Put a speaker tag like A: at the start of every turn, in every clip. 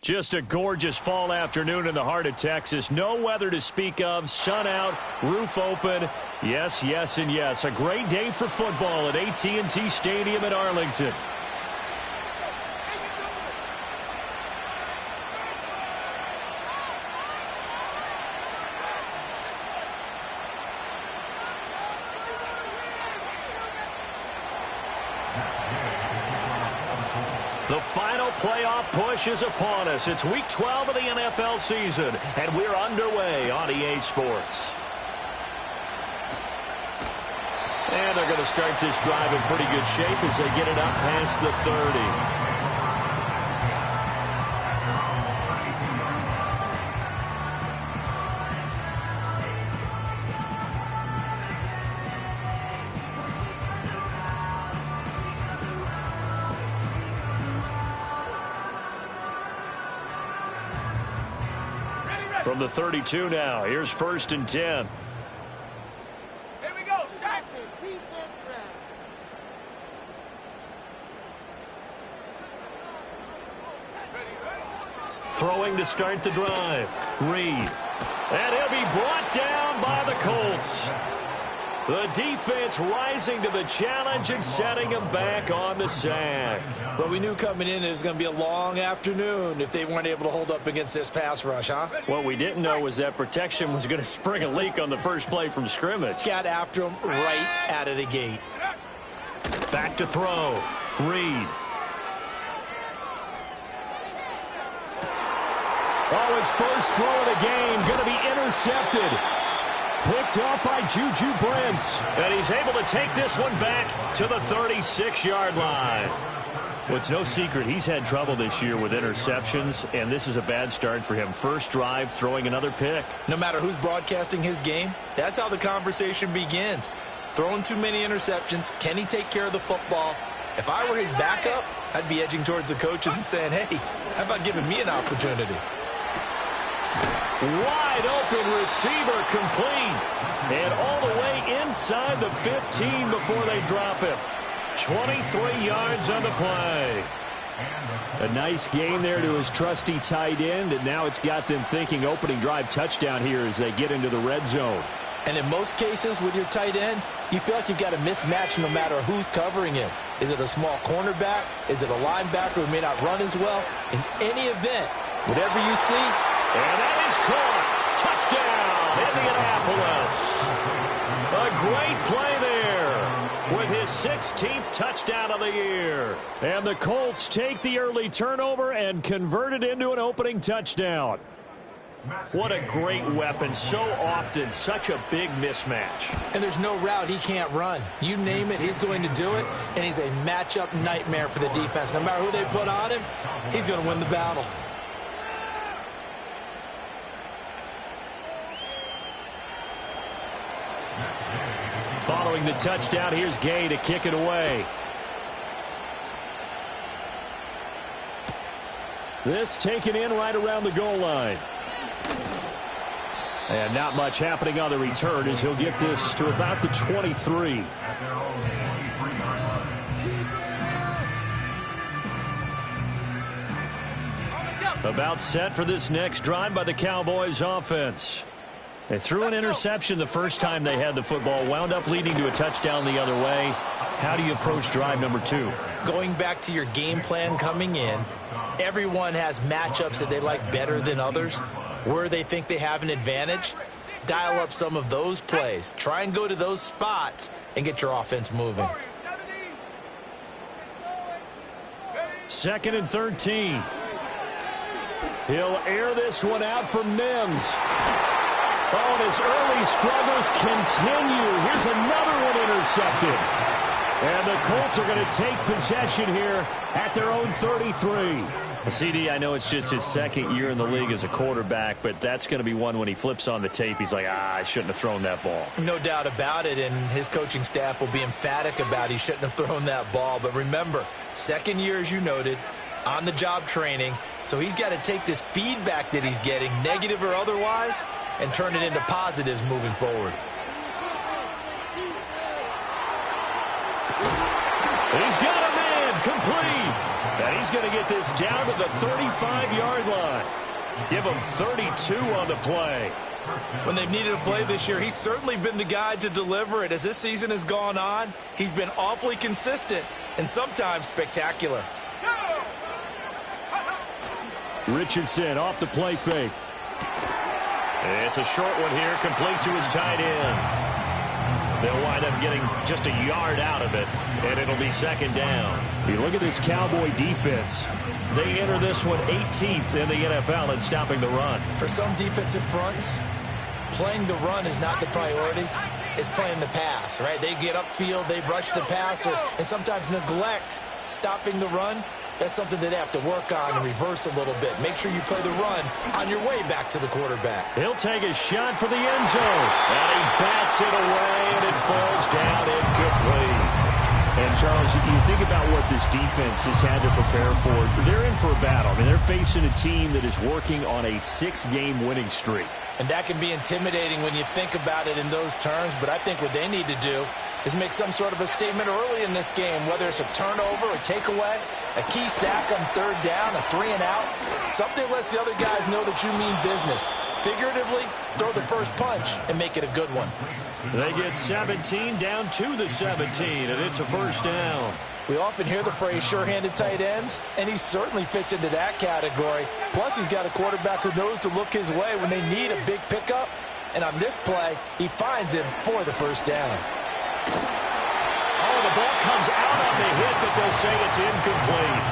A: Just a gorgeous fall afternoon in the heart of Texas. No weather to speak of. Sun out, roof open. Yes, yes, and yes. A great day for football at AT&T Stadium in Arlington. The final playoff push is upon us. It's Week 12 of the NFL season, and we're underway on EA Sports. And they're going to start this drive in pretty good shape as they get it up past the 30. From the 32 now, here's 1st and 10.
B: Here we go, shot.
A: Throwing to start the drive. Reed. And he'll be brought down by the Colts. The defense rising to the challenge and setting him back on the sack.
C: Well, we knew coming in it was going to be a long afternoon if they weren't able to hold up against this pass rush, huh?
A: What we didn't know was that protection was going to spring a leak on the first play from scrimmage.
C: Got after him right out of the gate.
A: Back to throw. Reed. Oh, his first throw of the game going to be intercepted. Picked up by Juju Brents. And he's able to take this one back to the 36-yard line. Well, it's no secret he's had trouble this year with interceptions, and this is a bad start for him. First drive, throwing another pick.
C: No matter who's broadcasting his game, that's how the conversation begins. Throwing too many interceptions, can he take care of the football? If I were his backup, I'd be edging towards the coaches and saying, hey, how about giving me an opportunity?
A: Wide open receiver complete. And all the way inside the 15 before they drop him. 23 yards on the play. A nice game there to his trusty tight end, and now it's got them thinking opening drive touchdown here as they get into the red zone.
C: And in most cases with your tight end, you feel like you've got a mismatch no matter who's covering him. Is it a small cornerback? Is it a linebacker who may not run as well? In any event, whatever you see.
A: And that is caught. Touchdown, Indianapolis. A great play there with his 16th touchdown of the year. And the Colts take the early turnover and convert it into an opening touchdown. What a great weapon. So often, such a big mismatch.
C: And there's no route he can't run. You name it, he's going to do it. And he's a matchup nightmare for the defense. No matter who they put on him, he's going to win the battle.
A: Following the touchdown, here's Gay to kick it away. This taken in right around the goal line. And not much happening on the return as he'll get this to about the 23. About set for this next drive by the Cowboys offense. They threw an interception the first time they had the football, wound up leading to a touchdown the other way. How do you approach drive number 2?
C: Going back to your game plan coming in, everyone has matchups that they like better than others. Where they think they have an advantage, dial up some of those plays. Try and go to those spots and get your offense moving.
A: 2nd and 13. He'll air this one out for Mims. Oh, and his early struggles continue. Here's another one intercepted. And the Colts are going to take possession here at their own 33. CD, I know it's just his 2nd year in the league as a quarterback, but that's going to be one when he flips on the tape. He's like, I shouldn't have thrown that ball.
C: No doubt about it, and his coaching staff will be emphatic about he shouldn't have thrown that ball. But remember, 2nd year, as you noted, on-the-job training, so he's got to take this feedback that he's getting, negative or otherwise, and turn it into positives moving forward.
A: He's got a man complete. And he's going to get this down to the 35-yard line. Give him 32 on the play.
C: When they've needed a play this year, he's certainly been the guy to deliver it. As this season has gone on, he's been awfully consistent and sometimes spectacular.
A: Richardson off the play fake. It's a short one here, complete to his tight end. They'll wind up getting just a yard out of it, and it'll be 2nd down. You look at this Cowboy defense. They enter this one 18th in the NFL in stopping the run.
C: For some defensive fronts, playing the run is not the priority. It's playing the pass, right? They get upfield, they rush the passer, and sometimes neglect stopping the run. That's something that they have to work on and reverse a little bit. Make sure you play the run on your way back to the quarterback.
A: He'll take a shot for the end zone. And he bats it away, and it falls down incomplete. And, Charles, you think about what this defense has had to prepare for. They're in for a battle. I mean, they're facing a team that is working on a 6-game winning streak.
C: And that can be intimidating when you think about it in those terms. But I think what they need to do is make some sort of a statement early in this game, whether it's a turnover, a takeaway, a key sack on 3rd down, a 3-and-out. Something lets the other guys know that you mean business. Figuratively, throw the first punch and make it a good one.
A: They get 17 down to the 17, and it's a 1st down.
C: We often hear the phrase sure-handed tight ends, and he certainly fits into that category. Plus, he's got a quarterback who knows to look his way when they need a big pickup. And on this play, he finds him for the 1st down.
A: Oh, the ball comes out on the hit, but they'll say it's incomplete.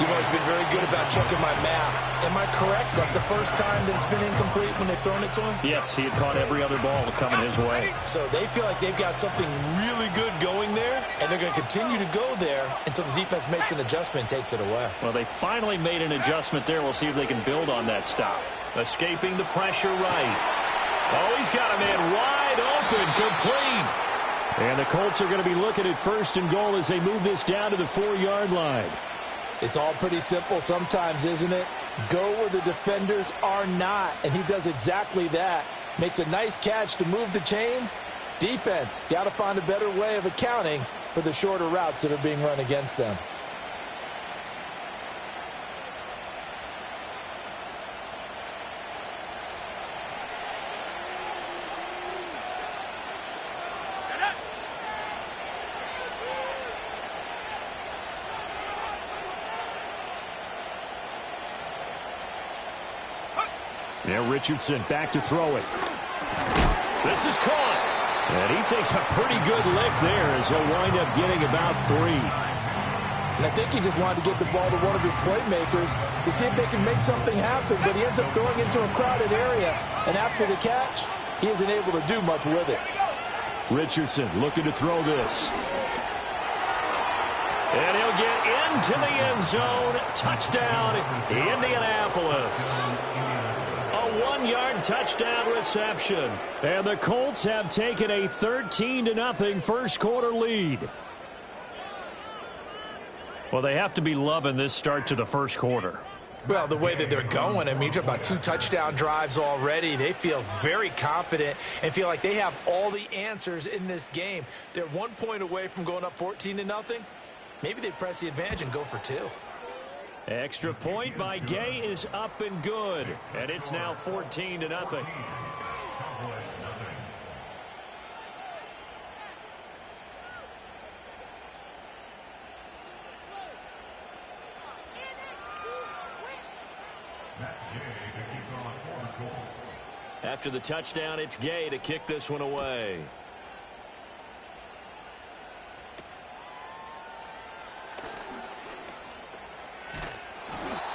C: You've always been very good about checking my math. Am I correct? That's the first time that it's been incomplete when they've thrown it to him?
A: Yes, he had caught every other ball coming his way.
C: So they feel like they've got something really good going there, and they're going to continue to go there until the defense makes an adjustment and takes it away.
A: Well, they finally made an adjustment there. We'll see if they can build on that stop. Escaping the pressure right. Oh, he's got a man wide open, complete. And the Colts are going to be looking at 1st and goal as they move this down to the 4-yard line.
D: It's all pretty simple sometimes, isn't it? Go where the defenders are not, and he does exactly that. Makes a nice catch to move the chains. Defense, got to find a better way of accounting for the shorter routes that are being run against them.
A: Now Richardson back to throw it. This is caught. And he takes a pretty good lick there as he'll wind up getting about 3.
D: And I think he just wanted to get the ball to one of his playmakers to see if they can make something happen, but he ends up throwing into a crowded area. And after the catch, he isn't able to do much with it.
A: Richardson looking to throw this. And he'll get into the end zone. Touchdown, Indianapolis. A 1-yard touchdown reception. And the Colts have taken a 13-0 first quarter lead. Well, they have to be loving this start to the first quarter.
C: Well, the way that they're going, I mean, you're talking about 2 touchdown drives already. They feel very confident and feel like they have all the answers in this game. They're 1 point away from going up 14-0. Maybe they press the advantage and go for 2.
A: Extra point by Gay is up and good. And it's now 14-0. After the touchdown, it's Gay to kick this one away.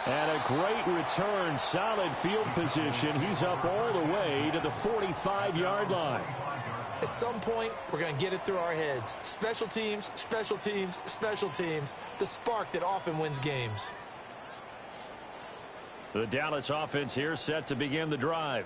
A: And a great return, solid field position. He's up all the way to the 45-yard line.
C: At some point, we're going to get it through our heads. Special teams, special teams, special teams. The spark that often wins games.
A: The Dallas offense here set to begin the drive.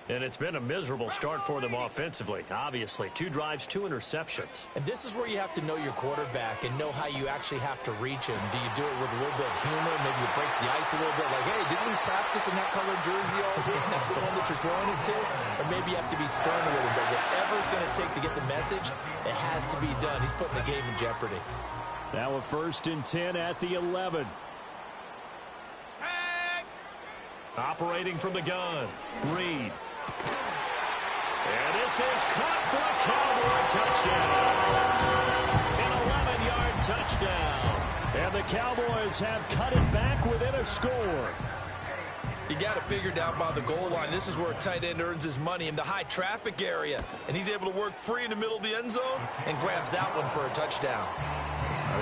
A: And it's been a miserable start for them offensively. Obviously, 2 drives, 2 interceptions.
C: And this is where you have to know your quarterback and know how you actually have to reach him. Do you do it with a little bit of humor? Maybe you break the ice a little bit like, hey, didn't we practice in that colored jersey all week? Not the one that you're throwing it to? Or maybe you have to be stern with him. But whatever it's going to take to get the message, it has to be done. He's putting the game in jeopardy.
A: Now a 1st and 10 at the 11. Operating from the gun, Reed. And this is caught for a Cowboy touchdown. An 11-yard touchdown. And the Cowboys have cut it back within a score.
C: You got it figured out by the goal line. This is where a tight end earns his money in the high traffic area. And he's able to work free in the middle of the end zone and grabs that one for a touchdown.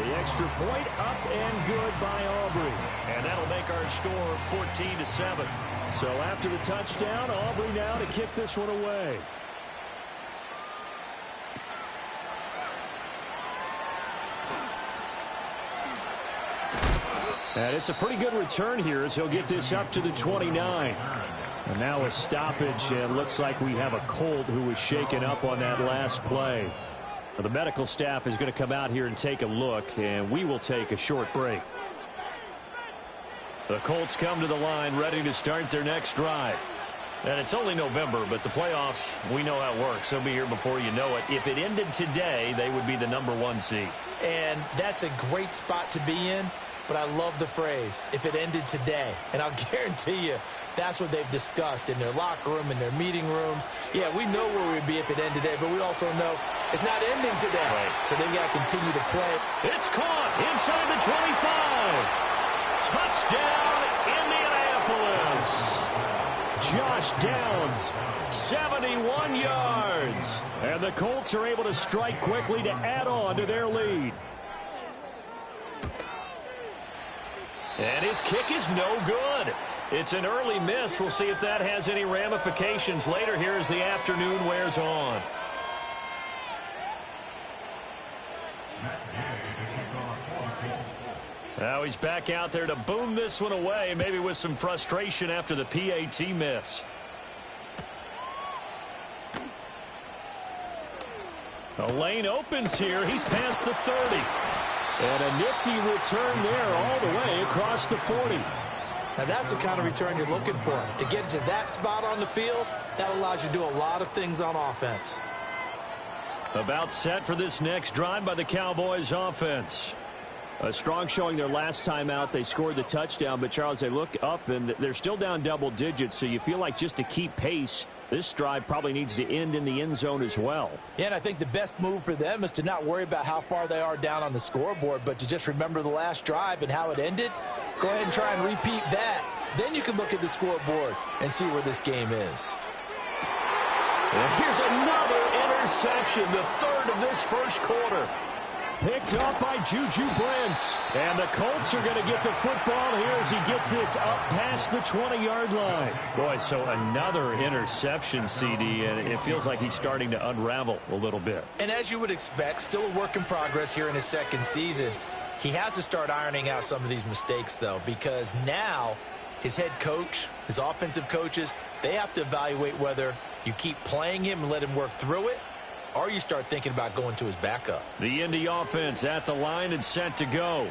A: The extra point up and good by Aubrey. And that'll make our score 14-7. So after the touchdown, Aubrey now to kick this one away. And it's a pretty good return here as he'll get this up to the 29. And now a stoppage, and looks like we have a Colt who was shaken up on that last play. Well, the medical staff is going to come out here and take a look, and we will take a short break. The Colts come to the line ready to start their next drive. And it's only November, but the playoffs, we know how it works. They'll be here before you know it. If it ended today, they would be the #1 seed.
C: And that's a great spot to be in. But I love the phrase, if it ended today. And I'll guarantee you, that's what they've discussed in their locker room, in their meeting rooms. Yeah, we know where we'd be if it ended today, but we also know it's not ending today. Right. So they've got to continue to play.
A: It's caught inside the 25. Touchdown, Indianapolis. Josh Downs, 71 yards. And the Colts are able to strike quickly to add on to their lead. And his kick is no good. It's an early miss. We'll see if that has any ramifications later here as the afternoon wears on. Now he's back out there to boom this one away, maybe with some frustration after the PAT miss. The lane opens here. He's past the 30. And a nifty return there all the way across the 40.
C: Now that's the kind of return you're looking for. To get to that spot on the field, that allows you to do a lot of things on offense.
A: About set for this next drive by the Cowboys offense. A strong showing their last time out. They scored the touchdown, but Charles, they look up and they're still down double digits, so you feel like just to keep pace, this drive probably needs to end in the end zone as well.
D: Yeah, and I think the best move for them is to not worry about how far they are down on the scoreboard, but to just remember the last drive and how it ended. Go ahead and try and repeat that. Then you can look at the scoreboard and see where this game is.
A: And here's another interception, the third of this first quarter. Picked up by Juju Brents. And the Colts are going to get the football here as he gets this up past the 20-yard line. Boy, so another interception, CD, and it feels like he's starting to unravel a little bit.
C: And as you would expect, still a work in progress here in his second season. He has to start ironing out some of these mistakes, though, because now his head coach, his offensive coaches, they have to evaluate whether you keep playing him and let him work through it, or you start thinking about going to his backup.
A: The Indy offense at the line and set to go.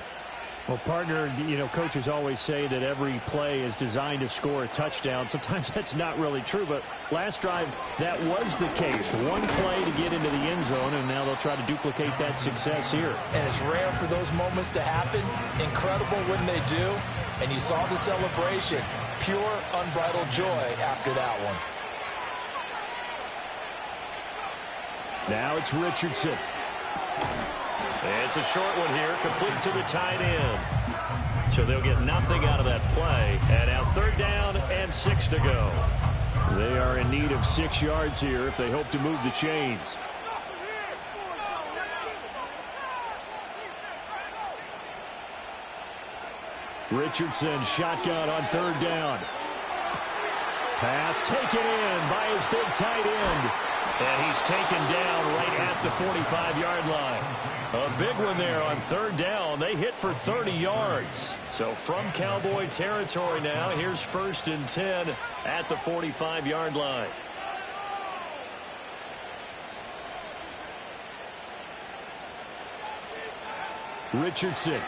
E: Well, partner, coaches always say that every play is designed to score a touchdown. Sometimes that's not really true, but last drive, that was the case. One play to get into the end zone, and now they'll try to duplicate that success here.
D: And it's rare for those moments to happen. Incredible when they do. And you saw the celebration. Pure, unbridled joy after that one.
A: Now it's Richardson. It's a short one here, complete to the tight end. So they'll get nothing out of that play. And now 3rd down and 6 to go.
E: They are in need of 6 yards here if they hope to move the chains. Richardson shotgun on 3rd down. Pass taken in by his big tight end.
A: And he's taken down right at the 45-yard line. A big one there on 3rd down. They hit for 30 yards. So from Cowboy territory now, here's 1st and 10 at the 45-yard line.
E: Richardson.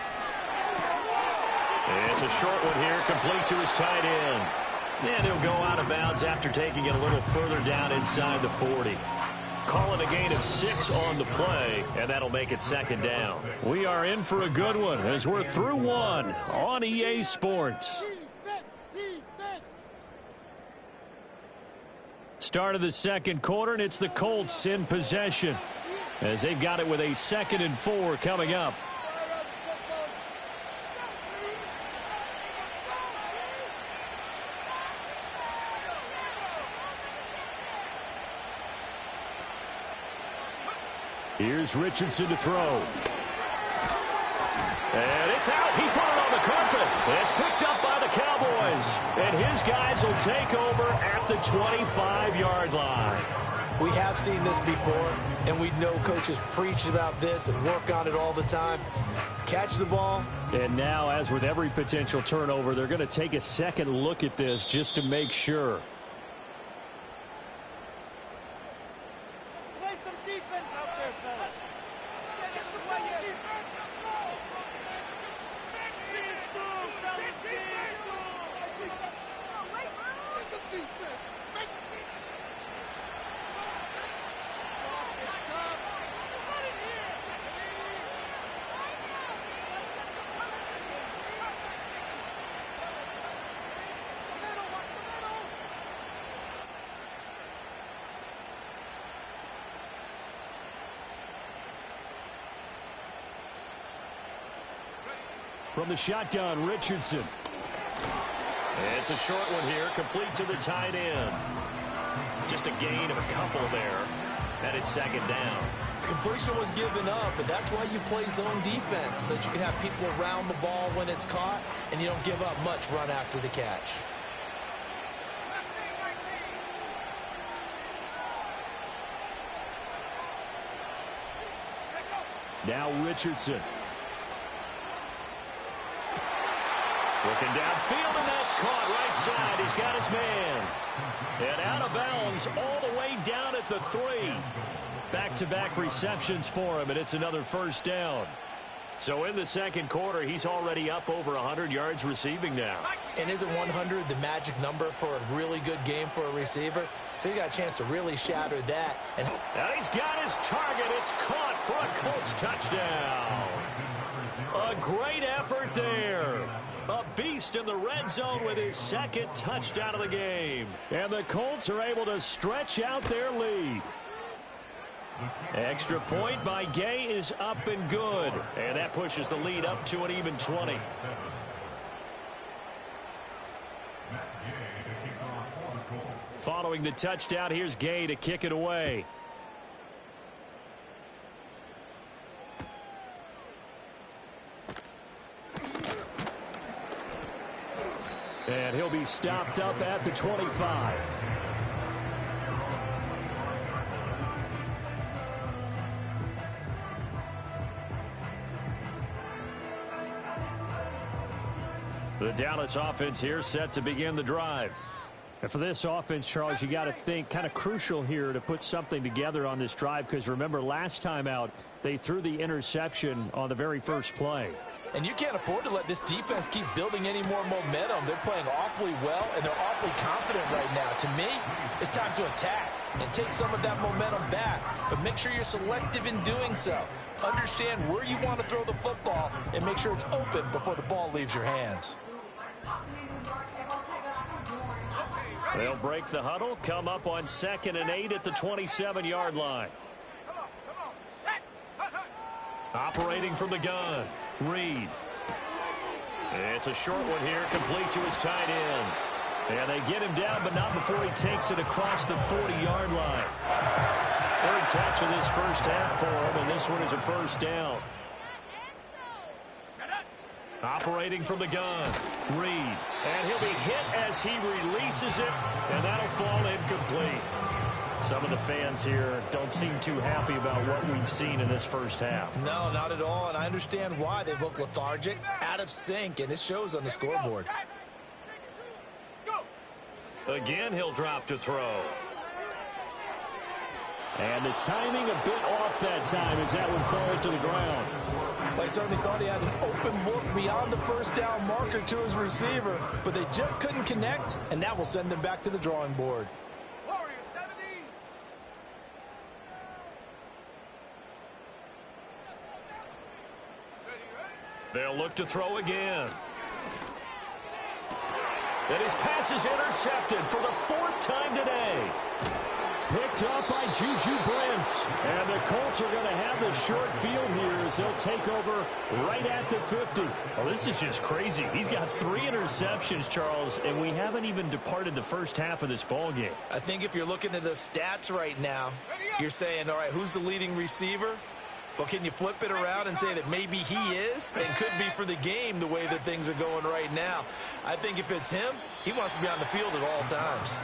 A: It's a short one here, complete to his tight end. And he'll go out of bounds after taking it a little further down inside the 40. Calling a gain of 6 on the play, and that'll make it 2nd down. We are in for a good one as we're through one on EA Sports. Start of the 2nd quarter, and it's the Colts in possession as they've got it with a 2nd and 4 coming up.
E: Here's Richardson to throw.
A: And it's out. He put it on the carpet. It's picked up by the Cowboys. And his guys will take over at the 25-yard line.
C: We have seen this before, and we know coaches preach about this and work on it all the time. Catch the ball.
E: And now, as with every potential turnover, they're going to take a second look at this just to make sure. From the shotgun, Richardson.
A: It's a short one here, complete to the tight end. Just a gain of a couple there. And it's 2nd down.
C: Completion was given up, but that's why you play zone defense, so that you can have people around the ball when it's caught, and you don't give up much run after the catch.
E: Now Richardson.
A: Looking downfield, and that's caught right side. He's got his man. And out of bounds all the way down at the 3. Back-to-back receptions for him, and it's another 1st down. So in the 2nd quarter, he's already up over 100 yards receiving now.
C: And isn't 100 the magic number for a really good game for a receiver? So he got a chance to really shatter that. And
A: he's got his target. It's caught for a Colts touchdown. A great effort there. A beast in the red zone with his 2nd touchdown of the game.
E: And the Colts are able to stretch out their lead.
A: Extra point by Gay is up and good. And that pushes the lead up to an even 20. Following the touchdown, here's Gay to kick it away.
E: And he'll be stopped up at the 25.
A: The Dallas offense here set to begin the drive.
E: And for this offense, Charles, you got to think kind of crucial here to put something together on this drive, because remember last time out they threw the interception on the very first play.
D: And you can't afford to let this defense keep building any more momentum. They're playing awfully well, and they're awfully confident right now. To me, it's time to attack and take some of that momentum back, but make sure you're selective in doing so. Understand where you want to throw the football and make sure it's open before the ball leaves your hands.
A: They'll break the huddle, come up on 2nd and 8 at the 27-yard line. Operating from the gun, Reed. It's a short one here, complete to his tight end. And they get him down, but not before he takes it across the 40-yard line. Third catch of this first half for him, and this one is a first down. Operating from the gun, Reed. And he'll be hit as he releases it, and that'll fall incomplete. Some of the fans here don't seem too happy about what we've seen in this first half.
C: No, not at all, and I understand why. They look lethargic, out of sync, and it shows on the scoreboard.
A: Again, he'll drop to throw.
E: And the timing a bit off that time as that one falls to the ground.
D: They certainly thought he had an open look beyond the first down marker to his receiver, but they just couldn't connect, and that will send them back to the drawing board.
A: They'll look to throw again. And his pass is intercepted for the 4th time today. Picked up by Juju Brents.
E: And the Colts are going to have the short field here as they'll take over right at the 50.
A: Oh, this is just crazy. He's got 3 interceptions, Charles, and we haven't even departed the first half of this ball game.
C: I think if you're looking at the stats right now, you're saying, all right, who's the leading receiver? Well, can you flip it around and say that maybe he is and could be for the game the way that things are going right now? I think if it's him, he wants to be on the field at all times.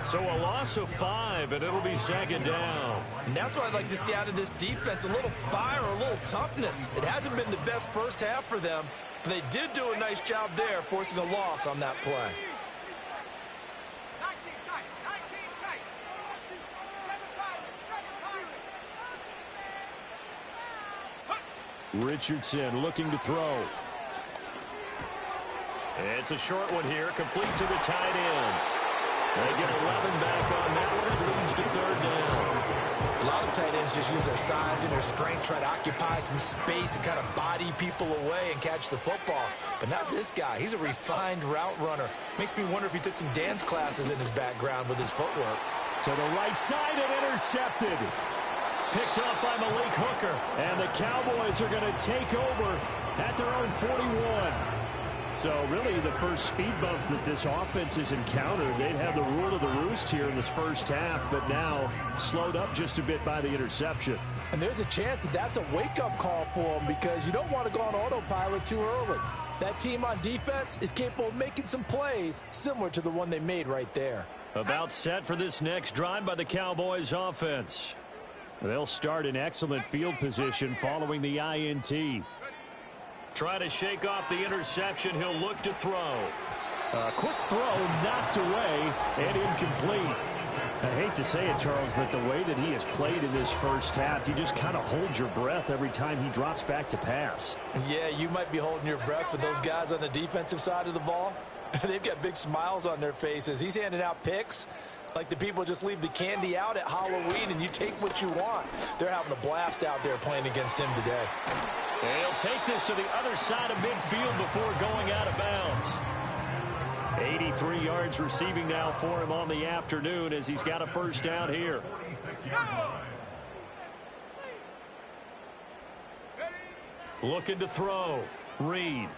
A: So a loss of 5, and it'll be 2nd down.
C: And that's what I'd like to see out of this defense, a little fire, a little toughness. It hasn't been the best first half for them, but they did do a nice job there, forcing a loss on that play.
E: Richardson looking to throw.
A: It's a short one here, complete to the tight end. They get 11 back on that one. It leads to 3rd down.
C: A lot of tight ends just use their size and their strength, try to occupy some space and kind of body people away and catch the football. But not this guy. He's a refined route runner. Makes me wonder if he took some dance classes in his background with his footwork.
E: To the right side and intercepted.
A: Picked up by Malik Hooker.
E: And the Cowboys are going to take over at their own 41. So really the first speed bump that this offense has encountered, they'd have the rule of the roost here in this first half, but now slowed up just a bit by the interception.
D: And there's a chance that that's a wake-up call for them, because you don't want to go on autopilot too early. That team on defense is capable of making some plays similar to the one they made right there.
A: About set for this next drive by the Cowboys offense.
E: They'll start in excellent field position following the INT.
A: Try to shake off the interception. He'll look to throw.
E: A quick throw knocked away and incomplete. I hate to say it, Charles, but the way that he has played in this first half, you just kind of hold your breath every time he drops back to pass.
D: Yeah, you might be holding your breath, but those guys on the defensive side of the ball, they've got big smiles on their faces. He's handing out picks like the people just leave the candy out at Halloween and you take what you want. They're having a blast out there playing against him today.
A: And he'll take this to the other side of midfield before going out of bounds. 83 yards receiving now for him on the afternoon as he's got a first down here. Looking to throw. Reed.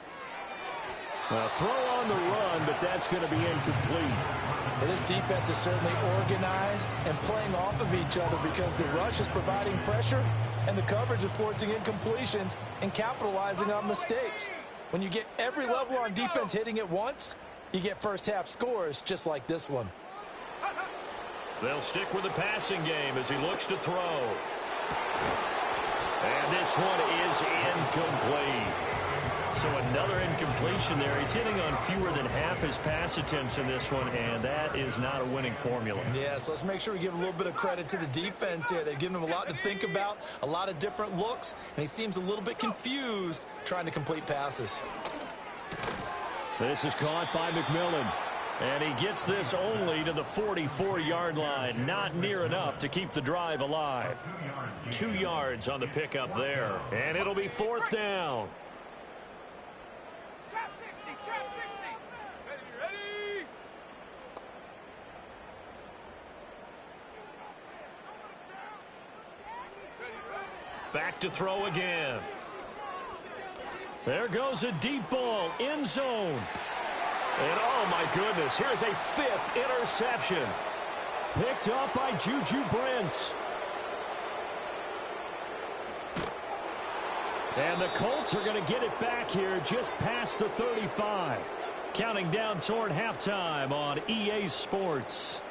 E: A throw on the run, but that's going to be incomplete.
D: Well, this defense is certainly organized and playing off of each other because the rush is providing pressure and the coverage is forcing incompletions and capitalizing on mistakes. When you get every level on defense hitting at once, you get first half scores just like this one.
A: They'll stick with the passing game as he looks to throw. And this one is incomplete. So another incompletion there. He's hitting on fewer than half his pass attempts in this one, and that is not a winning formula.
C: Yeah, so let's make sure we give a little bit of credit to the defense here. They've given him a lot to think about, a lot of different looks, and he seems a little bit confused trying to complete passes.
A: This is caught by McMillan. And he gets this only to the 44-yard line. Not near enough to keep the drive alive. 2 yards on the pickup there. And it'll be 4th down.
B: Trap 60, trap 60. Ready.
A: Back to throw again. There goes a deep ball. End zone. And, oh, my goodness, here's a 5th interception. Picked up by Juju Brents. And the Colts are going to get it back here just past the 35. Counting down toward halftime on EA Sports.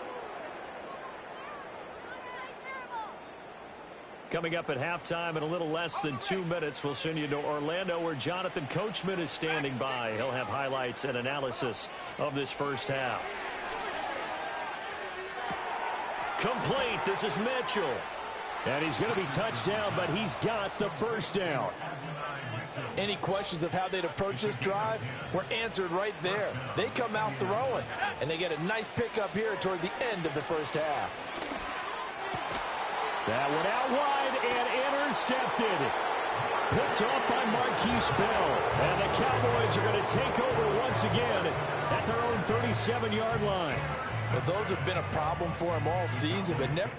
A: Coming up at halftime in a little less than 2 minutes, we'll send you to Orlando where Jonathan Coachman is standing by. He'll have highlights and analysis of this first half. Complete. This is Mitchell. And he's going to be touched down, but he's got the first down.
D: Any questions of how they'd approach this drive were answered right there. They come out throwing, and they get a nice pickup here toward the end of the first half.
A: That one out wide and intercepted. Picked off by Marquise Bell. And the Cowboys are going to take over once again at their own 37-yard line.
D: Well, those have been a problem for him all season, but never...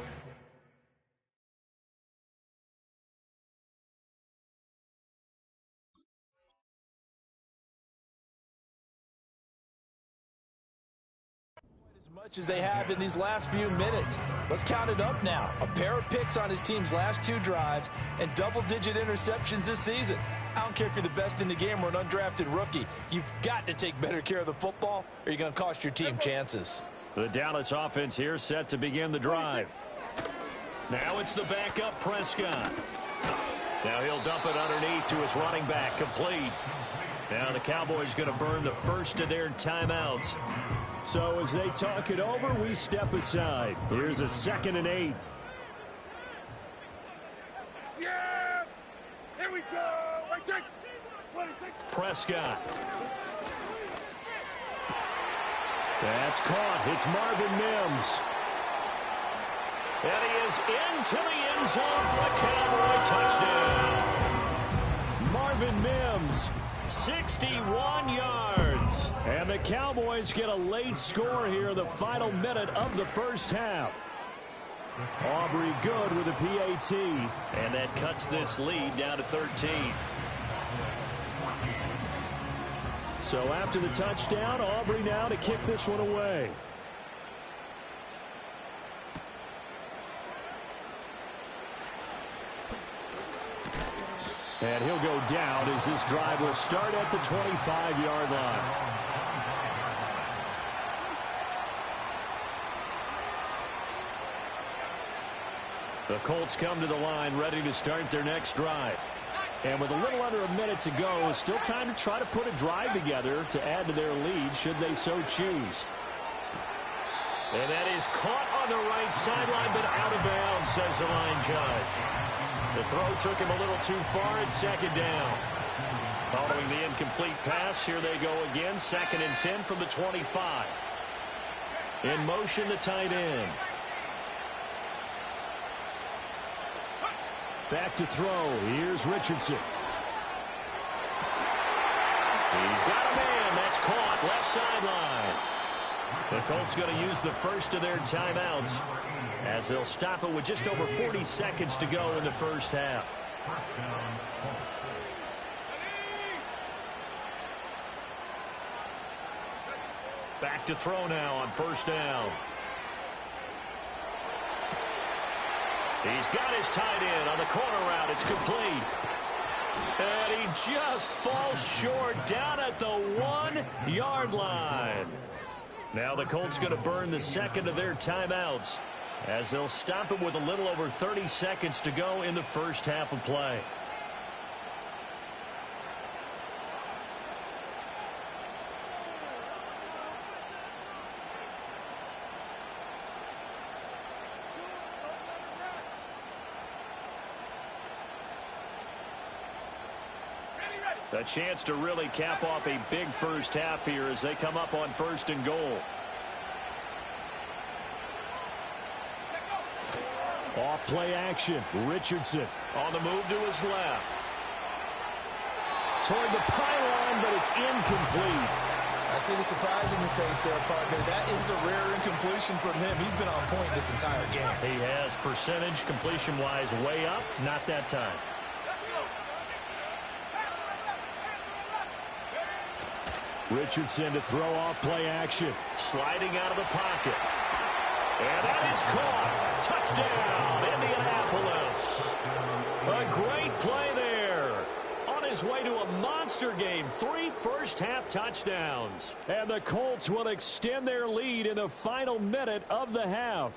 D: much as they have in these last few minutes. Let's count it up now. A pair of picks on his team's last 2 drives and double-digit interceptions this season. I don't care if you're the best in the game or an undrafted rookie. You've got to take better care of the football or you're going to cost your team chances.
A: The Dallas offense here set to begin the drive. Now it's the backup Prescott. Now he'll dump it underneath to his running back, complete. Now the Cowboys going to burn the first of their timeouts. So as they talk it over, we step aside. Here's a 2nd and 8.
B: Yeah! Here we go!
A: Prescott. That's caught. It's Marvin Mims. And he is into the end zone for a Cowboy touchdown. Marvin Mims, 61 yards. And the Cowboys get a late score here in the final minute of the first half. Aubrey good with a PAT. And that cuts this lead down to 13. So after the touchdown, Aubrey now to kick this one away. And he'll go down as this drive will start at the 25-yard line. The Colts come to the line ready to start their next drive. And with a little under a minute to go, still time to try to put a drive together to add to their lead should they so choose. And that is caught on the right sideline, but out of bounds, says the line judge. The throw took him a little too far. It's 2nd down. Following the incomplete pass, here they go again. 2nd and 10 from the 25. In motion, the tight end. Back to throw. Here's Richardson. He's got a man. That's caught. Left sideline. The Colts going to use the first of their timeouts as they'll stop it with just over 40 seconds to go in the first half. Back to throw now on 1st down. He's got his tight end on the corner route. It's complete. And he just falls short down at the 1-yard line. Now the Colts going to burn the 2nd of their timeouts as they'll stop it with a little over 30 seconds to go in the first half of play. A chance to really cap off a big first half here as they come up on 1st and goal.
E: Off play action. Richardson
A: On the move to his left.
E: toward the pylon, but it's incomplete.
C: I see the surprise in your face there, partner. That is a rare incompletion from him. He's been on point this entire game.
E: He has percentage completion-wise way up. Not that time. Richardson to throw off play action.
A: Sliding out of the pocket. And that is caught. Touchdown, Indianapolis. A great play there. On his way to a monster game. 3 first-half touchdowns.
E: And the Colts will extend their lead in the final minute of the half.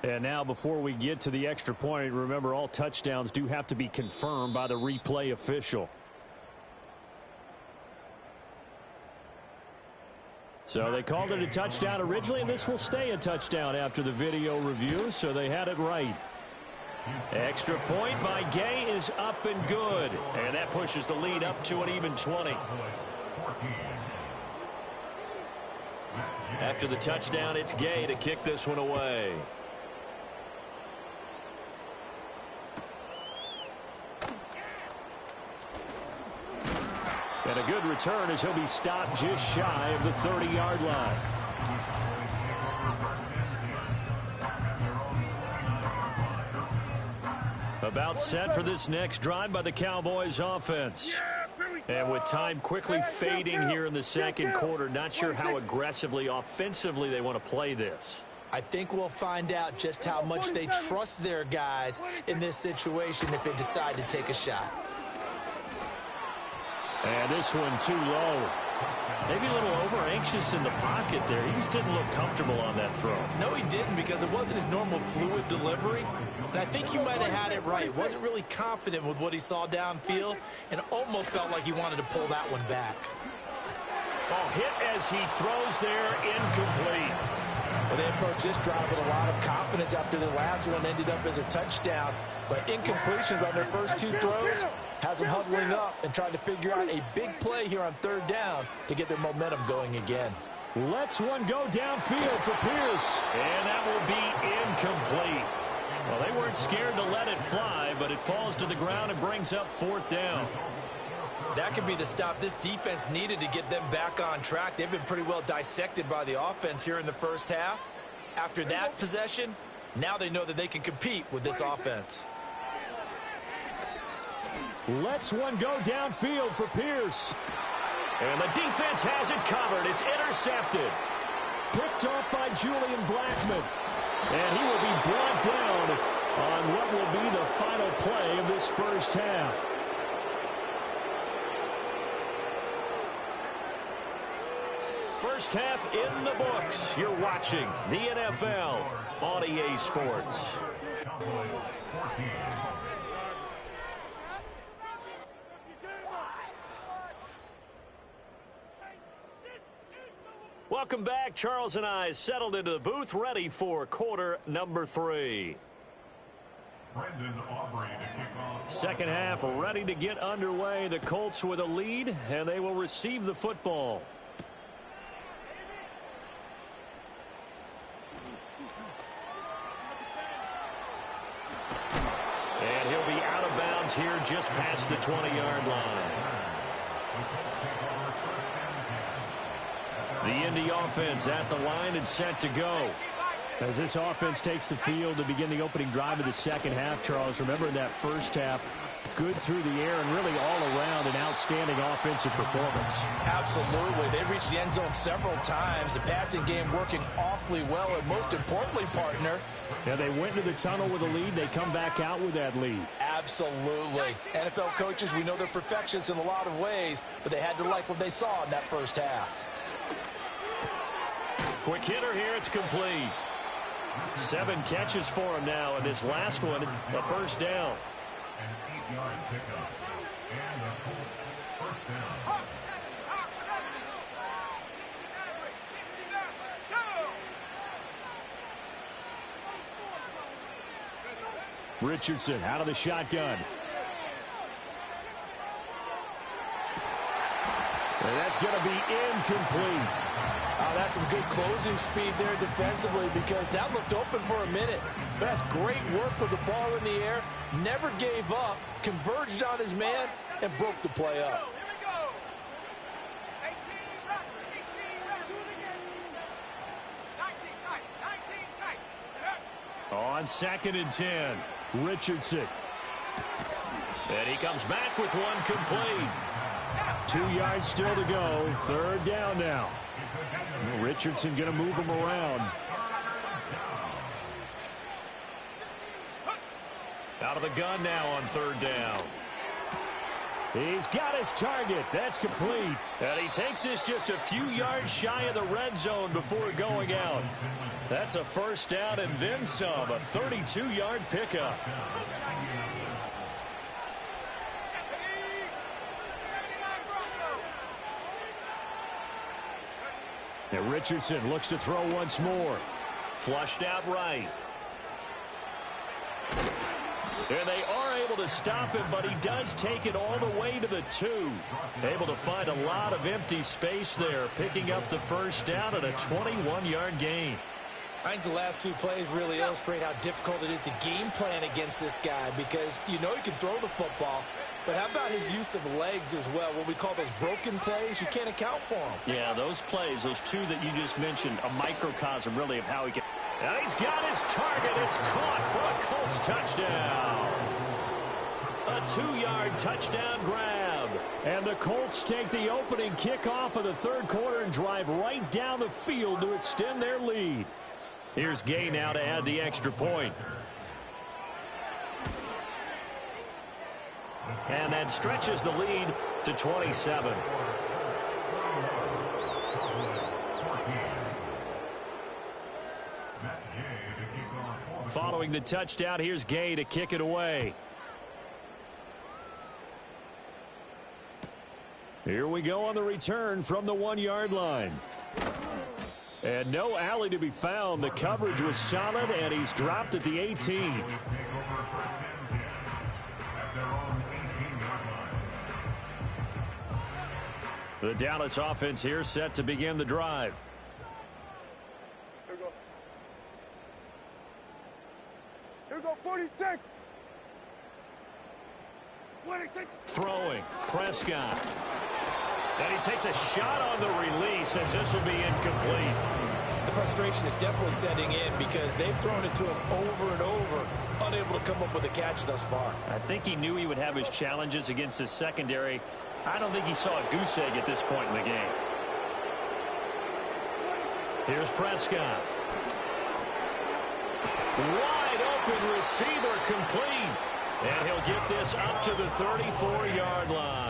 E: And now before we get to the extra point, remember all touchdowns do have to be confirmed by the replay official. So they called it a touchdown originally, and this will stay a touchdown after the video review, so they had it right.
A: Extra point by Gay is up and good. And that pushes the lead up to an even 20. After the touchdown, it's Gay to kick this one away.
E: And a good return as he'll be stopped just shy of the 30-yard line. About set for this next drive by the Cowboys offense. And with time quickly fading here in the second quarter, not sure how aggressively, offensively they want to play this.
C: I think we'll find out just how much they trust their guys in this situation if they decide to take a shot.
E: And this one too low.
A: Maybe a little over-anxious in the pocket there. He just didn't look comfortable on that throw.
C: No, he didn't, because it wasn't his normal fluid delivery. And I think you might have had it right. Wasn't really confident with what he saw downfield and almost felt like he wanted to pull that one back.
A: Ball hit as he throws there, incomplete.
D: Well, they approached this drive with a lot of confidence after the last one ended up as a touchdown. But incompletions on their first 2 throws has them huddling up and trying to figure out a big play here on 3rd down to get their momentum going again.
E: Let's one go downfield for Pierce.
A: And that will be incomplete. Well, they weren't scared to let it fly, but it falls to the ground and brings up 4th down.
C: That could be the stop this defense needed to get them back on track. They've been pretty well dissected by the offense here in the first half. After that possession, now they know that they can compete with this offense.
E: Let's one go downfield for Pierce.
A: And the defense has it covered. It's intercepted.
E: Picked off by Julian Blackman. And he will be brought down on what will be the final play of this first half.
A: First half in the books. You're watching the NFL on EA Sports. Welcome back. Charles and I settled into the booth, ready for quarter number 3. Second half ready to get underway. The Colts with a lead, and they will receive the football. And he'll be out of bounds here just past the 20-yard line. The Indy offense at the line and set to go.
E: As this offense takes the field to begin the opening drive of the second half, Charles, remember in that first half, good through the air and really all around an outstanding offensive performance.
D: Absolutely. They reached the end zone several times. The passing game working awfully well, and most importantly, partner,
E: Yeah, they went into the tunnel with a lead. They come back out with that lead.
D: absolutely. NFL coaches, we know they're perfectionists in a lot of ways, but they had to like what they saw in that first half.
A: Quick hitter here. It's complete. 7 catches for him now, and this last one, a first down.
B: An 8-yard pickup. And the Colts first down.
E: Richardson out of the shotgun. And that's going to be incomplete.
D: Oh, that's some good closing speed there defensively because that looked open for a minute. That's great work with the ball in the air. Never gave up, converged on his man, and broke the play up.
E: On 2nd and 10, Richardson.
A: And he comes back with one complete.
E: 2 yards still to go. 3rd down now. Richardson going to move him around.
A: Out of the gun now on 3rd down.
E: He's got his target. That's complete.
A: And he takes this just a few yards shy of the red zone before going out. That's a 1st down and then some. A 32-yard pickup.
E: And Richardson looks to throw once more.
A: Flushed out right. And they are able to stop him, but he does take it all the way to the 2. Able to find a lot of empty space there, picking up the 1st down at a 21-yard gain.
C: I think the last 2 plays really illustrate how difficult it is to game plan against this guy because you know he can throw the football, but how about his use of legs as well? What we call those broken plays, you can't account for them.
A: Yeah, those plays, those 2 that you just mentioned, a microcosm really of how he can. And he's got his target. It's caught for a Colts touchdown. A 2-yard touchdown grab.
E: And the Colts take the opening kickoff of the 3rd quarter and drive right down the field to extend their lead.
A: Here's Gay now to add the extra point. And that stretches the lead to 27. Following the touchdown, here's Gay to kick it away.
E: Here we go on the return from the 1-yard line. And no alley to be found. The coverage was solid, and he's dropped at the 18.
A: The Dallas offense here set to begin the drive.
F: Here we go. Here we go, 46. 26.
A: Throwing, Prescott. And he takes a shot on the release as this will be incomplete.
C: The frustration is definitely setting in because they've thrown it to him over and over, unable to come up with a catch thus far.
A: I think he knew he would have his challenges against his secondary. I don't think he saw a goose egg at this point in the game. Here's Prescott. Wide open receiver complete. And he'll get this up to the 34-yard line.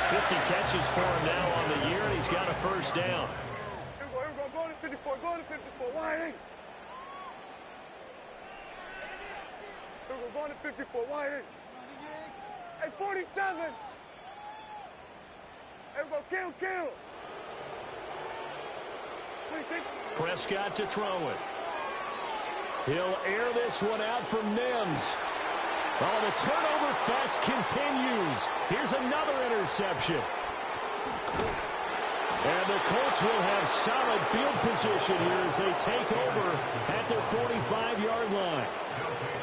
A: 50 catches for him now on the year, and he's got a 1st down.
F: Here we go, go to 54, go to 54, wide eight. Here we go, go to 54, wide eight. Hey, 47. Here we go, kill. 26.
A: Prescott to throw it. He'll air this one out from Mims. Oh, the turnover fest continues. Here's another interception. And the Colts will have solid field position here as they take over at their 45-yard line.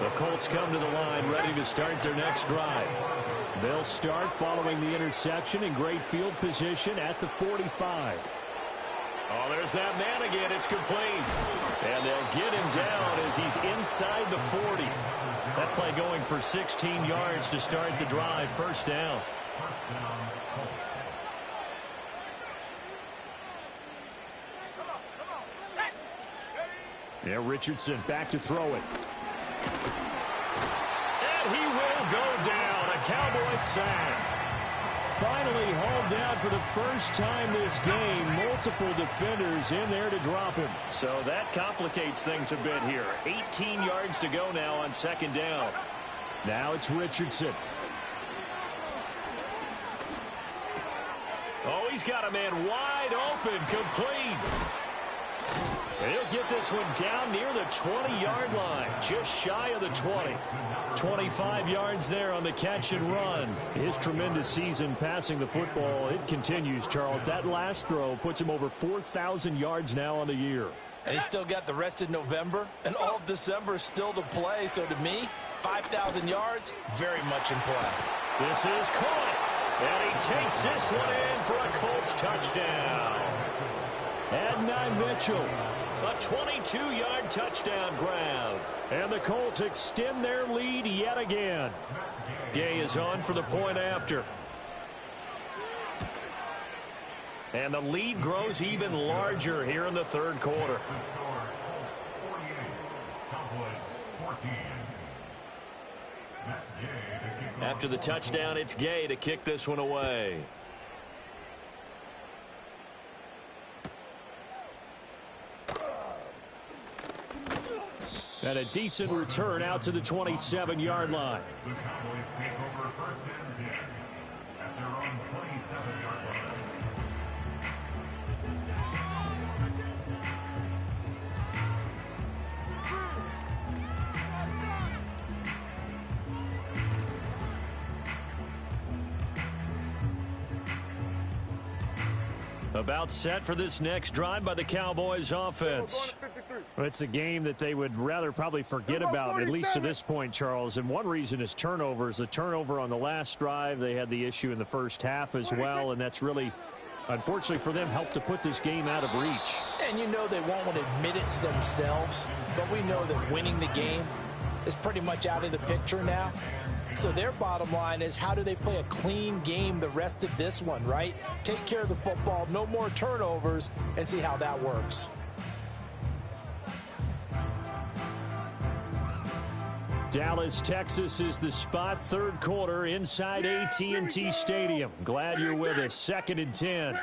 A: The Colts come to the line ready to start their next drive. They'll start following the interception in great field position at the 45. Oh, there's that man again. It's complete. And they'll get him down as he's inside the 40. That play going for 16 yards to start the drive. 1st down.
E: Yeah, Richardson back to throw it.
A: And he will go down. A Cowboys sack.
E: Finally hauled down for the first time this game. Multiple defenders in there to drop him.
A: So that complicates things a bit here. 18 yards to go now on 2nd down.
E: Now it's Richardson.
A: Oh, he's got a man wide open, complete. He'll get this one down near the 20-yard line, just shy of the 20. 25 yards there on the catch and run.
E: His tremendous season passing the football, it continues, Charles. That last throw puts him over 4,000 yards now on the year.
C: And he's still got the rest of November and all of December still to play. So to me, 5,000 yards, very much in play.
A: This is caught. And he takes this one in for a Colts touchdown. Adonai Mitchell, a 22-yard touchdown grab.
E: And the Colts extend their lead yet again.
A: Gay is on for the point after. And the lead grows even larger here in the third quarter. After the touchdown, it's Gay to kick this one away.
E: And a decent return out to the 27-yard line.
B: The Cowboys take over first and 10 at their own 27-yard line.
A: About set for this next drive by the Cowboys offense.
E: Well, it's a game that they would rather probably forget about, at least to this point, Charles. And one reason is turnovers. The turnover on the last drive, they had the issue in the first half as well, and that's really, unfortunately for them, helped to put this game out of reach.
C: And you know they won't want to admit it to themselves, but we know that winning the game is pretty much out of the picture now. So their bottom line is, how do they play a clean game the rest of this one, right? Take care of the football, no more turnovers, and see how that works.
E: Dallas, Texas is the spot. Third quarter inside AT&T Stadium. Glad you're with us. 2nd and 10.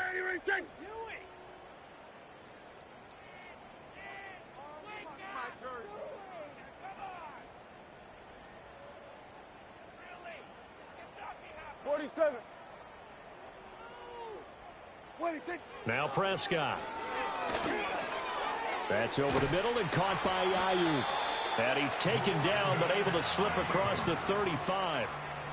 A: Now Prescott. That's over the middle and caught by Ayuk. And he's taken down but able to slip across the 35.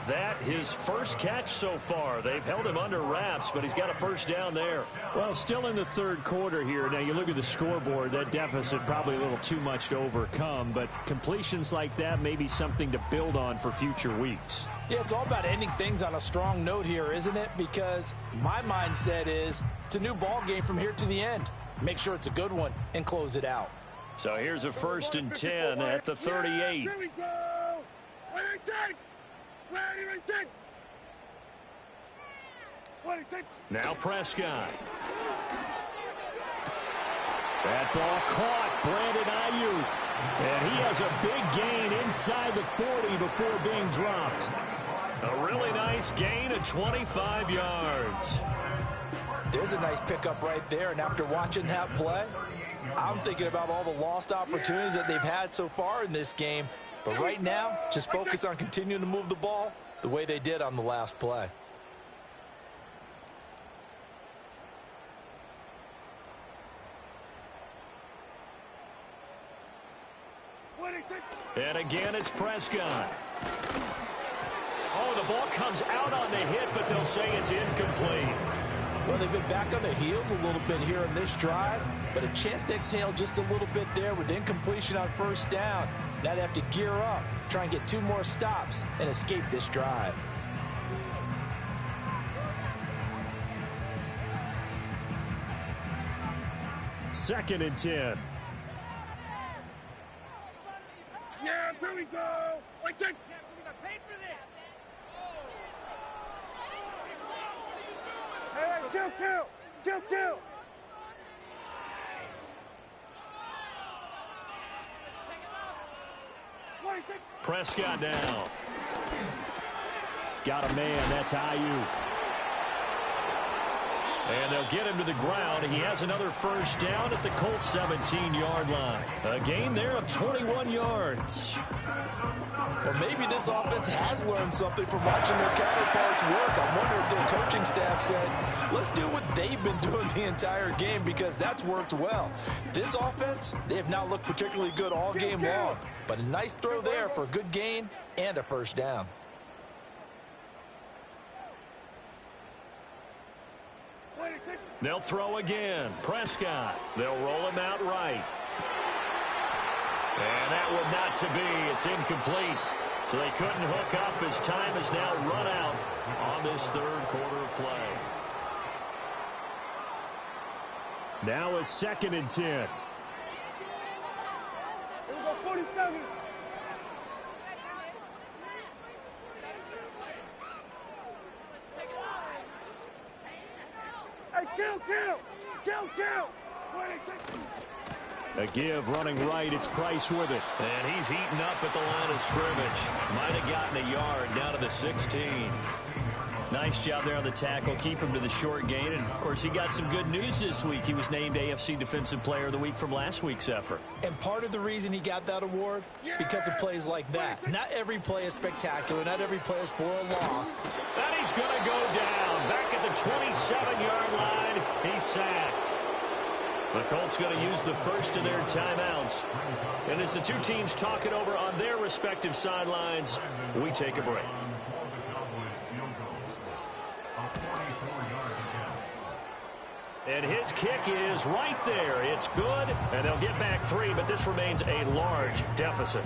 A: That his first catch so far. They've held him under wraps, but he's got a first down there.
E: Well, still in the third quarter here. Now, you look at the scoreboard, that deficit probably a little too much to overcome, but completions like that may be something to build on for future weeks.
C: Yeah, it's all about ending things on a strong note here, isn't it? Because my mindset is it's a new ball game from here to the end. Make sure it's a good one and close it out.
A: So here's a 1st and 10 at the 38.
F: Here we go.
A: Now Prescott. That ball caught. Brandon Ayuk. And he has a big gain inside the 40 before being dropped. A really nice gain of 25 yards.
C: There's a nice pickup right there, and after watching that play, I'm thinking about all the lost opportunities that they've had so far in this game. But right now, just focus on continuing to move the ball the way they did on the last play.
A: And again, it's Prescott. Oh, the ball comes out on the hit, but they'll say it's incomplete.
C: Well, they've been back on the heels a little bit here in this drive, but a chance to exhale just a little bit there with incompletion on first down. Now they have to gear up, try and get 2 more stops, and escape this drive.
E: Second and 10.
F: Yeah, here we go. Wait, check. Hey, kill.
A: Prescott now.
E: Got a man. That's Ayuk.
A: And they'll get him to the ground. He has another first down at the Colts 17-yard line. A gain there of 21 yards.
C: Well, maybe this offense has learned something from watching their counterparts work. I wonder if their coaching staff said, let's do what they've been doing the entire game, because that's worked well. This offense, they have not looked particularly good all game long. But a nice throw there for a good gain and a first down.
A: They'll throw again. Prescott. They'll roll him out right. And that one not to be. It's incomplete. So they couldn't hook up as time has now run out on this third quarter of play.
E: Now a 2nd and 10.
F: Here we go, 47. Hey, kill. 26.
E: A give running right. It's Price with it.
A: And he's heating up at the line of scrimmage. Might have gotten a yard down to the 16. Nice job there on the tackle. Keep him to the short gain. And, of course, he got some good news this week. He was named AFC Defensive Player of the Week from last week's effort.
C: And part of the reason he got that award, because of plays like that. Not every play is spectacular. Not every play is for a loss.
A: And he's going to go down. Back at the 27-yard line, he's sacked. The Colts going to use the first of their timeouts. And as the two teams talk it over on their respective sidelines, we take a break. And his kick is right there. It's good, and they'll get back 3, but this remains a large deficit.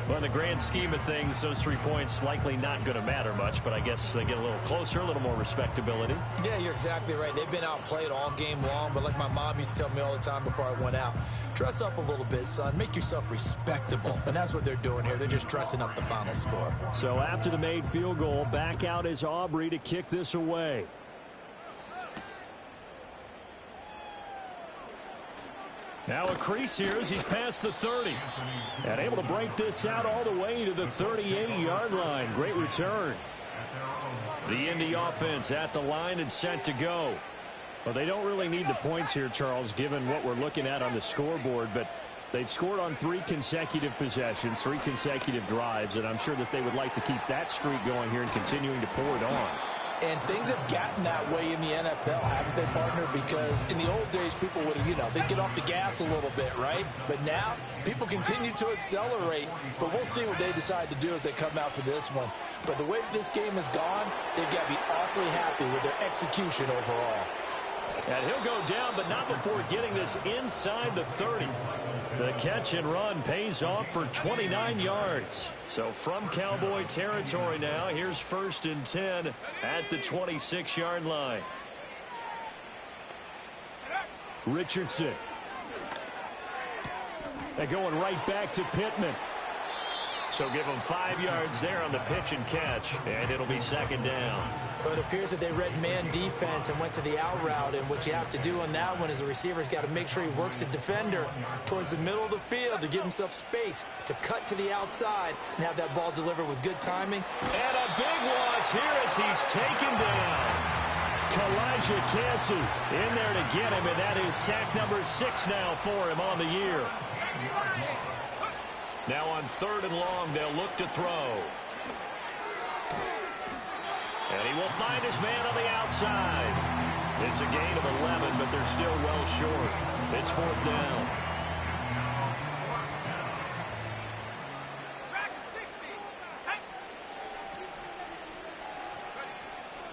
A: Well, in the grand scheme of things, those 3 points likely not going to matter much, but I guess they get a little closer, a little more respectability.
C: Yeah, you're exactly right. They've been outplayed all game long, but like my mom used to tell me all the time before I went out, dress up a little bit, son. Make yourself respectable. And that's what they're doing here. They're just dressing up the final score.
E: So after the made field goal, back out is Aubrey to kick this away.
A: Now a crease here as he's past the 30.
E: And able to break this out all the way to the 38-yard line. Great return.
A: The Indy offense at the line and set to go.
E: Well, they don't really need the points here, Charles, given what we're looking at on the scoreboard, but they've scored on 3 consecutive possessions, 3 consecutive drives, and I'm sure that they would like to keep that streak going here and continuing to pour it on.
C: And things have gotten that way in the NFL, haven't they, partner? Because in the old days, people would, they'd get off the gas a little bit, right? But now, people continue to accelerate. But we'll see what they decide to do as they come out for this one. But the way that this game has gone, they've got to be awfully happy with their execution overall.
A: And he'll go down, but not before getting this inside the 30. The catch and run pays off for 29 yards. So from Cowboy territory now, here's 1st and 10 at the 26-yard line.
E: Richardson. They're going right back to Pittman.
A: So give him 5 yards there on the pitch and catch, and it'll be 2nd down.
C: But it appears that they read man defense and went to the out route, and what you have to do on that one is the receiver's got to make sure he works the defender towards the middle of the field to give himself space to cut to the outside and have that ball delivered with good timing.
A: And a big loss here as he's taken down.
E: Kalijah Cansey in there to get him, and that is sack number 6 now for him on the year.
A: Now on 3rd and long, they'll look to throw. And he will find his man on the outside. It's a gain of 11, but they're still well short. It's 4th down.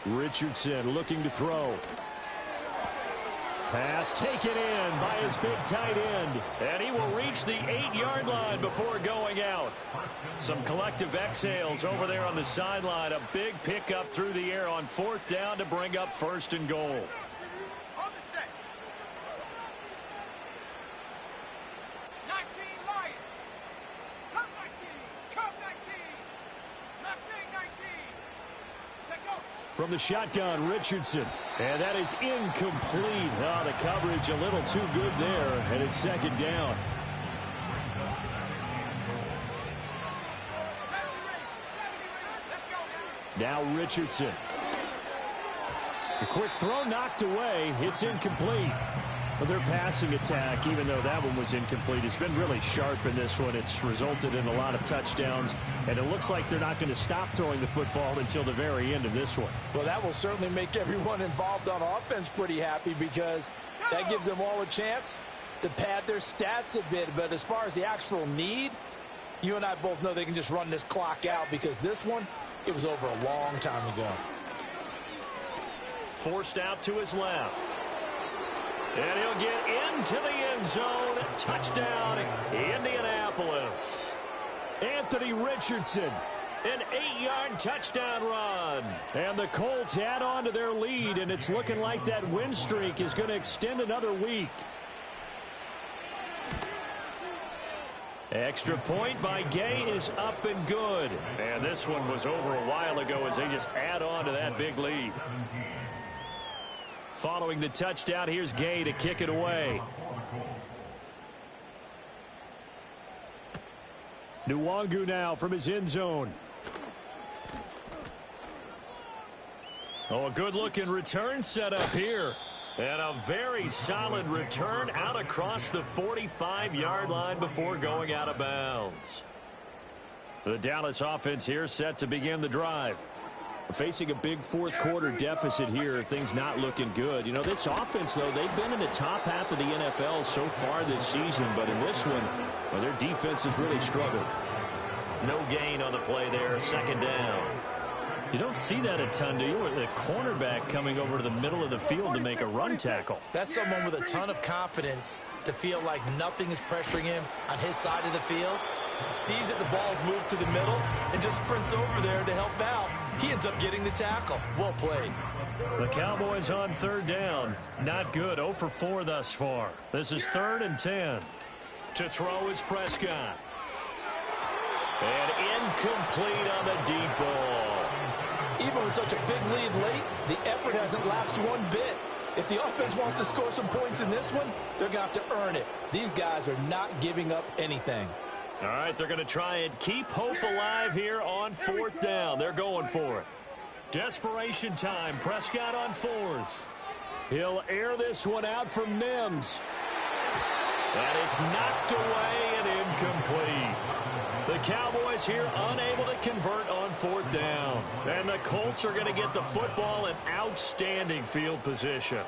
E: Richardson looking to throw. Pass taken in by his big tight end.
A: And he will reach the 8-yard line before going out. Some collective exhales over there on the sideline. A big pickup through the air on 4th down to bring up 1st and goal.
E: From the shotgun, Richardson. And that is incomplete. Oh, the coverage a little too good there. And it's 2nd down. Now Richardson. The quick throw knocked away. It's incomplete. Well, their passing attack, even though that one was incomplete, has been really sharp in this one. It's resulted in a lot of touchdowns, and it looks like they're not going to stop throwing the football until the very end of this one.
D: Well, that will certainly make everyone involved on offense pretty happy because that gives them all a chance to pad their stats a bit. But as far as the actual need, you and I both know they can just run this clock out because this one, it was over a long time ago.
A: Forced out to his left. And he'll get into the end zone. Touchdown, Indianapolis.
E: Anthony Richardson, an 8-yard touchdown run. And the Colts add on to their lead, and it's looking like that win streak is going to extend another week. Extra point by Gay is up and good. And this one was over a while ago as they just add on to that big lead. Following the touchdown, here's Gay to kick it away. Nwangu now from his end zone. Oh, a good-looking return set up here. And a very solid return out across the 45-yard line before going out of bounds. The Dallas offense here set to begin the drive. Facing a big fourth-quarter deficit here, things not looking good. You know, this offense, though, they've been in the top half of the NFL so far this season, but in this one, well, their defense has really struggled.
A: No gain on the play there, second down.
E: You don't see that a ton, do you? With the cornerback coming over to the middle of the field to make a run tackle.
C: That's someone with a ton of confidence to feel like nothing is pressuring him on his side of the field. Sees that the ball's moved to the middle and just sprints over there to help out. He ends up getting the tackle. Well played.
A: The Cowboys on third down. Not good. 0 for 4 thus far. This is 3rd and 10. To throw is Prescott. And incomplete on the deep ball.
D: Even with such a big lead late, the effort hasn't lapsed one bit. If the offense wants to score some points in this one, they're going to have to earn it. These guys are not giving up anything.
A: All right, they're going to try and keep hope alive here on 4th down. They're going for it. Desperation time. Prescott on 4th.
E: He'll air this one out for Mims.
A: And it's knocked away and incomplete. The Cowboys here unable to convert on 4th down. And the Colts are going to get the football in outstanding field position.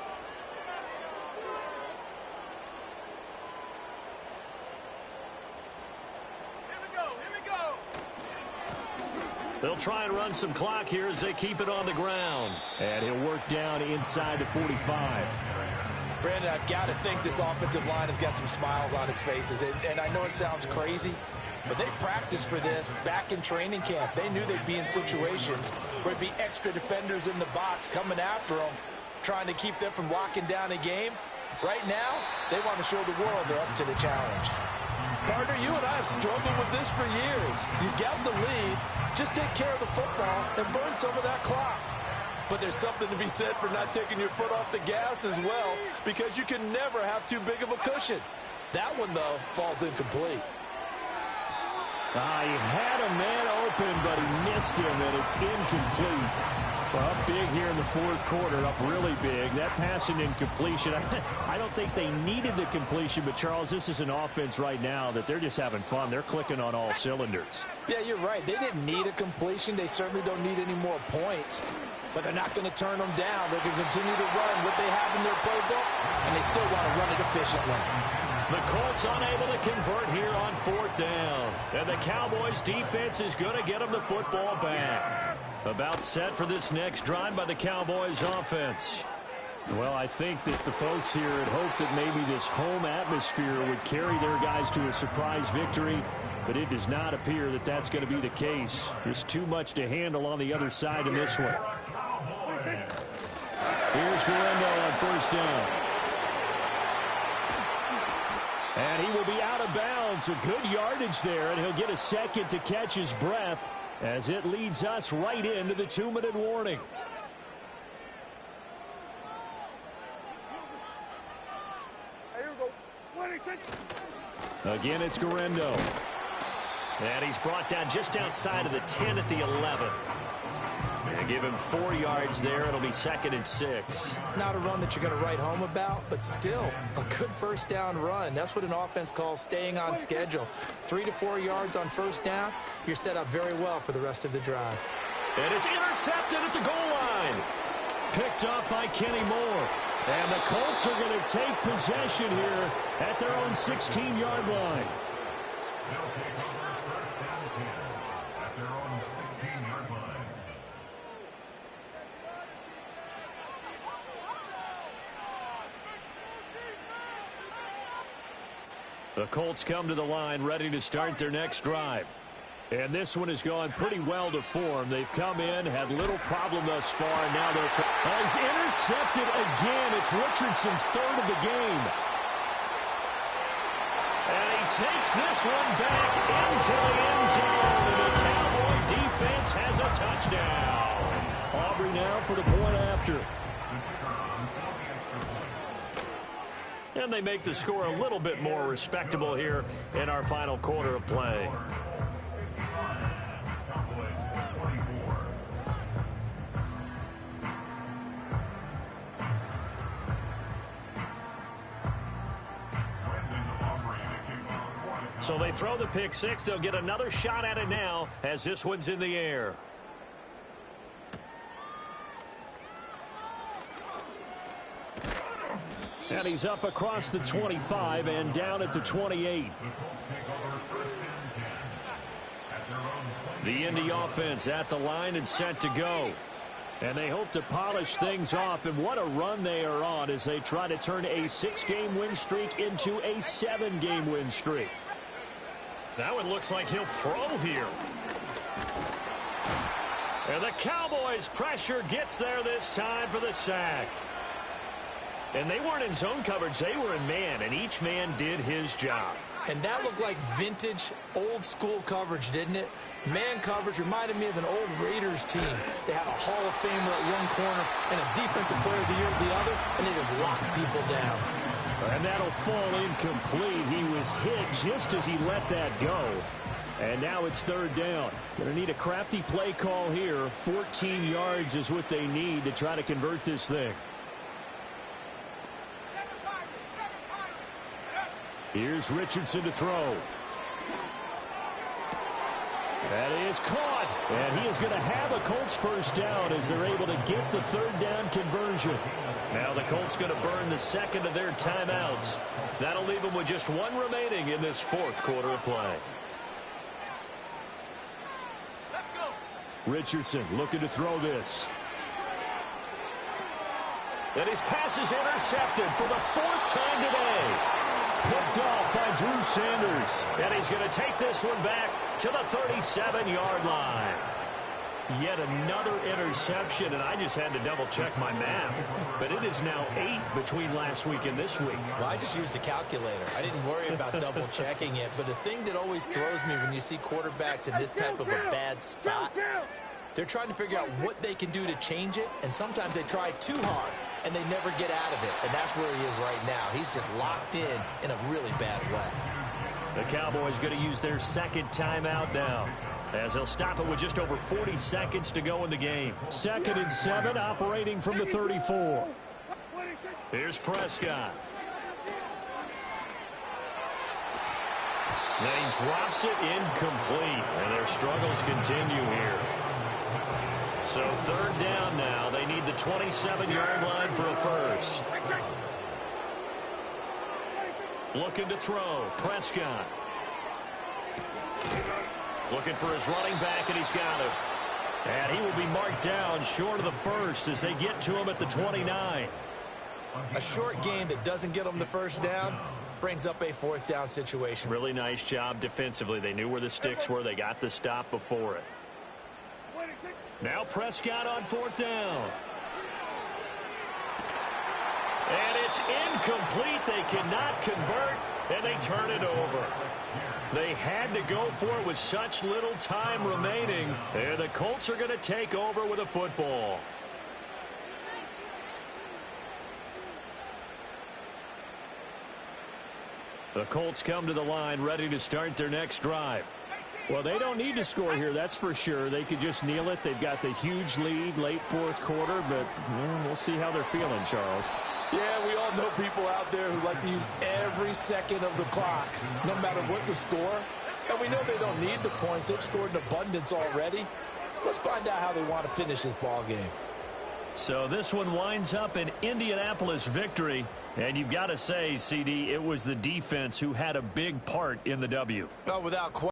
A: They'll try and run some clock here as they keep it on the ground.
E: And he'll work down inside the 45.
C: Brandon, I've got to think this offensive line has got some smiles on its faces. And I know it sounds crazy, but they practiced for this back in training camp. They knew they'd be in situations where there'd be extra defenders in the box coming after them, trying to keep them from locking down a game. Right now, they want to show the world they're up to the challenge.
D: Partner, you and I have struggled with this for years. You've got the lead. Just take care of the football and burn some of that clock. But there's something to be said for not taking your foot off the gas as well, because you can never have too big of a cushion. That one, though, falls incomplete.
E: He had a man open, but he missed him, and it's incomplete. Well, up big here in the fourth quarter, up really big. That pass and incompletion, I don't think they needed the completion, but, Charles, this is an offense right now that they're just having fun. They're clicking on all cylinders.
D: Yeah, you're right. They didn't need a completion. They certainly don't need any more points. But they're not going to turn them down. They can continue to run what they have in their playbook, and they still want to run it efficiently.
A: The Colts unable to convert here on 4th down. And the Cowboys defense is going to get them the football back. About set for this next drive by the Cowboys offense.
E: Well, I think that the folks here had hoped that maybe this home atmosphere would carry their guys to a surprise victory, but it does not appear that that's going to be the case. There's too much to handle on the other side in this one. Here's Guerrero on 1st down. And he will be out of bounds. A good yardage there, and he'll get a second to catch his breath as it leads us right into the 2-minute warning. Again, it's Guerrero. And he's brought down just outside of the 10 at the 11. And
A: Give him 4 yards there. It'll be 2nd and 6.
C: Not a run that you're going to write home about, but still a good first down run. That's what an offense calls staying on schedule. 3 to 4 yards on first down, you're set up very well for the rest of the drive.
A: And it's intercepted at the goal line. Picked up by Kenny Moore.
E: And the Colts are going to take possession here at their own 16-yard line.
B: They'll take over first down 10 at their own 16-yard line.
A: The Colts come to the line ready to start their next drive.
E: And this one has gone pretty well to form. They've come in, had little problem thus far, and now they're as intercepted again. It's Richardson's 3rd of the game.
A: And he takes this one back into the end zone. And the Cowboy defense has a touchdown.
E: Aubrey now for the point after.
A: And they make the score a little bit more respectable here in our final quarter of play. So they throw the pick six. They'll get another shot at it now as this one's in the air.
E: And he's up across the 25 and down at the 28.
A: The Indy offense at the line and set to go.
E: And they hope to polish things off, and what a run they are on as they try to turn a 6-game win streak into a 7-game win streak.
A: That one looks like he'll throw here. And the Cowboys' pressure gets there this time for the sack. And they weren't in zone coverage, they were in man, and each man did his job.
C: And that looked like vintage, old-school coverage, didn't it? Man coverage reminded me of an old Raiders team. They had a Hall of Famer at one corner and a Defensive Player of the Year at the other, and they just locked people down.
E: And that'll fall incomplete. He was hit just as he let that go. And now it's 3rd down. Going to need a crafty play call here. 14 yards is what they need to try to convert this thing. Here's Richardson to throw. That is caught. And he is going to have a Colts first down as they're able to get the 3rd down conversion.
A: Now the Colts going to burn the 2nd of their timeouts. That'll leave them with just 1 remaining in this 4th quarter of play.
E: Richardson looking to throw this.
A: And his pass is intercepted for the 4th time today. Picked off by Drew Sanders. And he's going to take this one back to the 37-yard line. Yet another interception, and I just had to double-check my math. But it is now 8 between last week and this week.
C: Well, I just used a calculator. I didn't worry about double-checking it. But the thing that always throws me when you see quarterbacks in this type of a bad spot, they're trying to figure out what they can do to change it, and sometimes they try too hard, and they never get out of it. And that's where he is right now. He's just locked in a really bad way.
A: The Cowboys going to use their 2nd timeout now, as they'll stop it with just over 40 seconds to go in the game.
E: 2nd and 7, operating from the 34.
A: Here's Prescott. Then he drops it incomplete, and their struggles continue here. So 3rd down now. They need the 27-yard line for a first. Looking to throw. Prescott. Looking for his running back, and he's got it. And he will be marked down short of the first as they get to him at the 29.
C: A short game that doesn't get them the first down brings up a 4th down situation.
A: Really nice job defensively. They knew where the sticks were. They got the stop before it. Now Prescott on 4th down. And it's incomplete. They cannot convert, and they turn it over. They had to go for it with such little time remaining. And the Colts are going to take over with a football. The Colts come to the line ready to start their next drive.
E: Well, they don't need to score here, that's for sure. They could just kneel it. They've got the huge lead late fourth quarter, but we'll see how they're feeling, Charles.
D: Yeah, we all know people out there who like to use every second of the clock, no matter what the score. And we know they don't need the points. They've scored in abundance already. Let's find out how they want to finish this ball game.
A: So this one winds up an Indianapolis victory. And you've got to say, CD, it was the defense who had a big part in the W.
C: Without question.